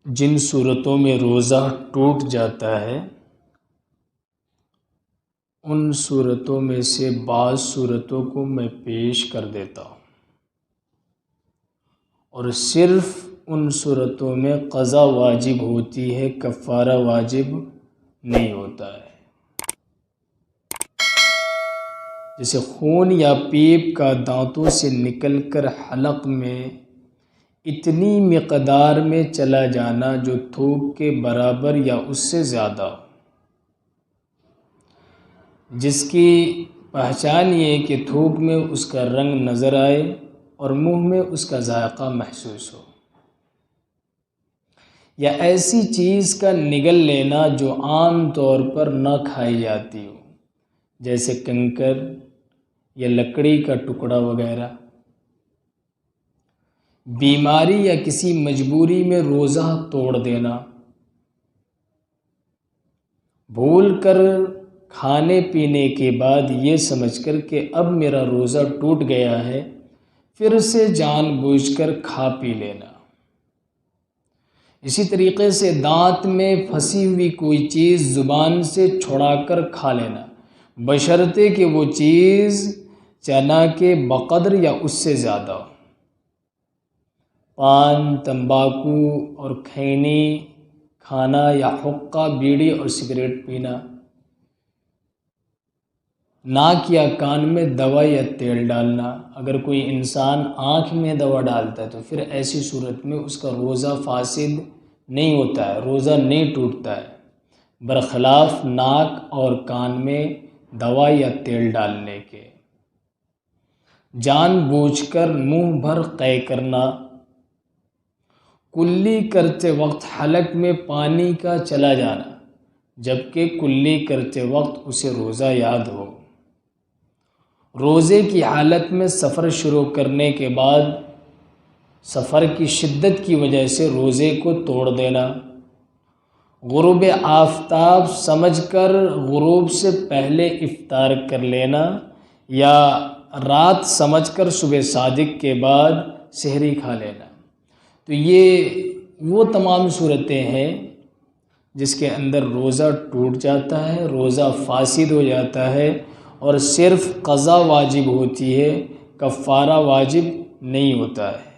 جن صورتوں میں روزہ ٹوٹ جاتا ہے ان صورتوں میں سے بعض صورتوں کو میں پیش کر دیتا ہوں، اور صرف ان صورتوں میں قضا واجب ہوتی ہے، کفارہ واجب نہیں ہوتا ہے۔ جیسے خون یا پیپ کا دانتوں سے نکل کر حلق میں اتنی مقدار میں چلا جانا جو تھوک کے برابر یا اس سے زیادہ ہو، جس کی پہچان یہ کہ تھوک میں اس کا رنگ نظر آئے اور منہ میں اس کا ذائقہ محسوس ہو، یا ایسی چیز کا نگل لینا جو عام طور پر نہ کھائی جاتی ہو، جیسے کنکر یا لکڑی کا ٹکڑا وغیرہ۔ بیماری یا کسی مجبوری میں روزہ توڑ دینا، بھول کر کھانے پینے کے بعد یہ سمجھ کر کہ اب میرا روزہ ٹوٹ گیا ہے پھر سے جان بوجھ کر کھا پی لینا۔ اسی طریقے سے دانت میں پھنسی ہوئی کوئی چیز زبان سے چھڑا کر کھا لینا، بشرطے کہ وہ چیز چنا کے بقدر یا اس سے زیادہ ہو۔ پان، تمباکو اور کھینی کھانا یا حقہ، بیڑی اور سگریٹ پینا۔ ناک یا کان میں دوا یا تیل ڈالنا، اگر کوئی انسان آنکھ میں دوا ڈالتا ہے تو پھر ایسی صورت میں اس کا روزہ فاسد نہیں ہوتا ہے، روزہ نہیں ٹوٹتا ہے، برخلاف ناک اور کان میں دوا یا تیل ڈالنے کے۔ جان بوجھ کر منہ بھر قے کرنا، کلی کرتے وقت حلق میں پانی کا چلا جانا جبکہ کلی کرتے وقت اسے روزہ یاد ہو۔ روزے کی حالت میں سفر شروع کرنے کے بعد سفر کی شدت کی وجہ سے روزے کو توڑ دینا، غروب آفتاب سمجھ کر غروب سے پہلے افطار کر لینا، یا رات سمجھ کر صبح صادق کے بعد سحری کھا لینا۔ تو یہ وہ تمام صورتیں ہیں جس کے اندر روزہ ٹوٹ جاتا ہے، روزہ فاسد ہو جاتا ہے، اور صرف قضا واجب ہوتی ہے، کفارہ واجب نہیں ہوتا ہے۔